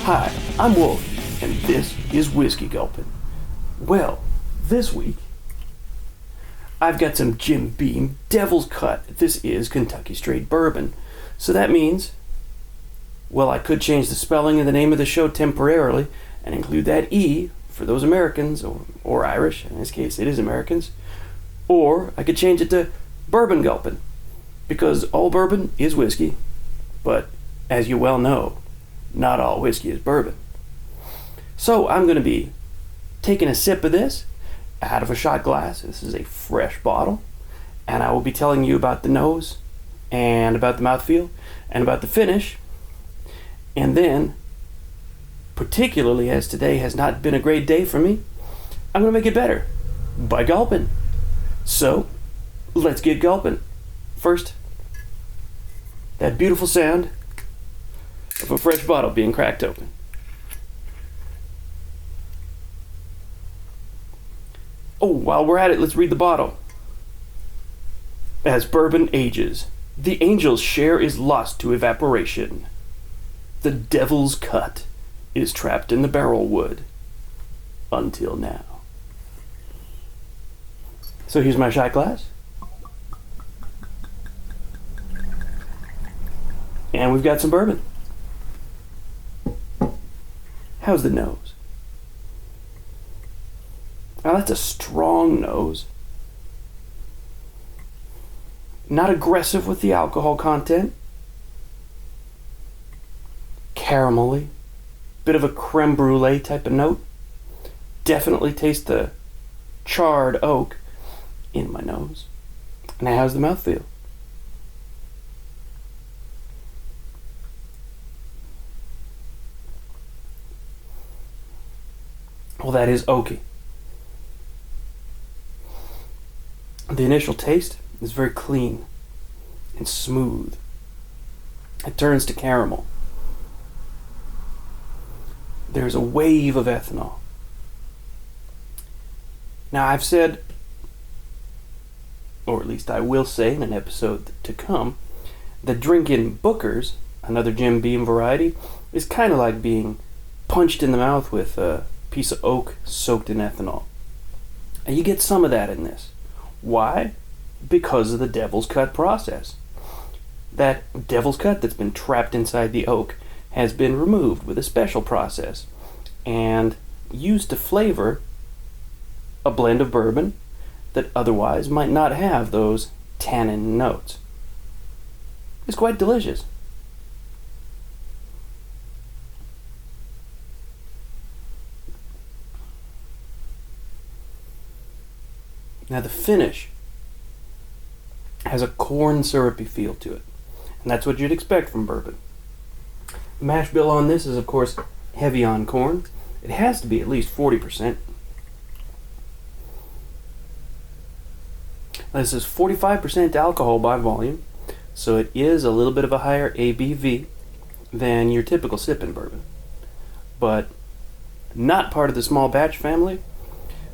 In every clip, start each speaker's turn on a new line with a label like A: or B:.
A: Hi, I'm Wolf, and this is Whiskygulpin. Well, this week, I've got some Jim Beam Devil's Cut. This is Kentucky Straight Bourbon. So that means, well, I could change the spelling of the name of the show temporarily and include that E for those Americans, or Irish, in this case it is Americans. Or I could change it to Bourbon Gulpin, because all bourbon is whiskey, but as you well know, not all whiskey is bourbon. So I'm going to be taking a sip of this out of a shot glass. This is a fresh bottle, and I will be telling you about the nose, and about the mouthfeel, and about the finish. And then, particularly as today has not been a great day for me, I'm going to make it better by gulping. So, let's get gulping. First, that beautiful sound of a fresh bottle being cracked open. Oh, while we're at it, let's read the bottle. As bourbon ages, the angel's share is lost to evaporation. The devil's cut is trapped in the barrel wood. Until now. So here's my shot glass. And we've got some bourbon. How's the nose? Now that's a strong nose. Not aggressive with the alcohol content. Caramelly. Bit of a creme brulee type of note. Definitely taste the charred oak in my nose. Now how's the mouthfeel? Well, that is oaky. The initial taste is very clean and smooth. It turns to caramel. There's a wave of ethanol. Now, I've said, or at least I will say in an episode to come, that drinking Booker's, another Jim Beam variety, is kind of like being punched in the mouth with a piece of oak soaked in ethanol. And you get some of that in this. Why? Because of the devil's cut process. That devil's cut that's been trapped inside the oak has been removed with a special process and used to flavor a blend of bourbon that otherwise might not have those tannin notes. It's quite delicious. Now the finish has a corn syrupy feel to it, and that's what you'd expect from bourbon. The mash bill on this is, of course, heavy on corn. It has to be at least 40%. This is 45% alcohol by volume, so it is a little bit of a higher ABV than your typical sipping bourbon, but not part of the small batch family,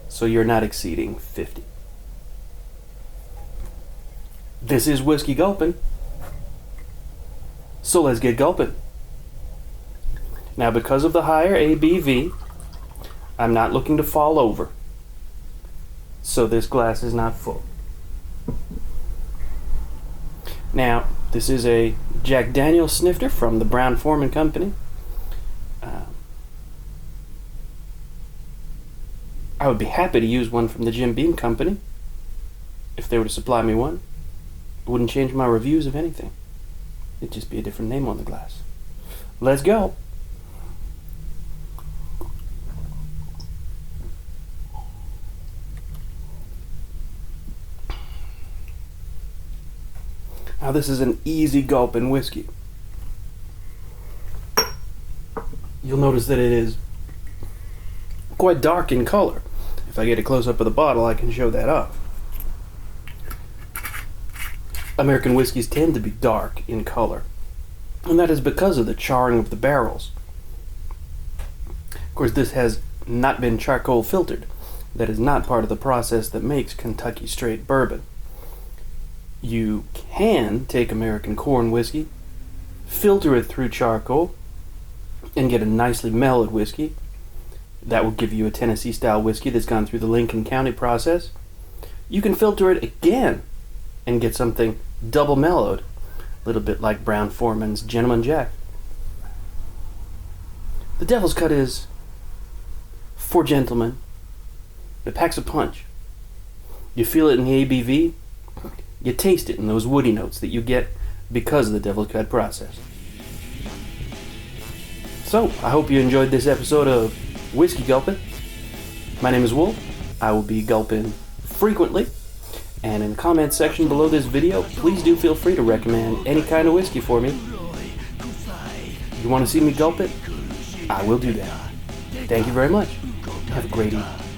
A: so you're not exceeding 50. This is Whiskey Gulpin, so let's get gulping. Now, because of the higher ABV, I'm not looking to fall over, so this glass is not full. Now, this is a Jack Daniel's snifter from the Brown-Forman Company. I would be happy to use one from the Jim Beam Company if they were to supply me one. It wouldn't change my reviews of anything. It'd just be a different name on the glass. Let's go. Now this is an easy gulping whiskey. You'll notice that it is quite dark in color. If I get a close-up of the bottle, I can show that off. American whiskeys tend to be dark in color, and that is because of the charring of the barrels. Of course, this has not been charcoal filtered. That is not part of the process that makes Kentucky Straight Bourbon. You can take American corn whiskey, filter it through charcoal, and get a nicely mellowed whiskey. That will give you a Tennessee-style whiskey that's gone through the Lincoln County process. You can filter it again and get something double mellowed, a little bit like Brown-Forman's Gentleman Jack. The Devil's Cut is for gentlemen. It packs a punch. You feel it in the ABV. You taste it in those woody notes that you get because of the Devil's Cut process. So, I hope you enjoyed this episode of Whiskygulpin. My name is Wolf. I will be gulping frequently. And in the comments section below this video, please do feel free to recommend any kind of whiskey for me. If you want to see me gulp it, I will do that. Thank you very much. Have a great evening.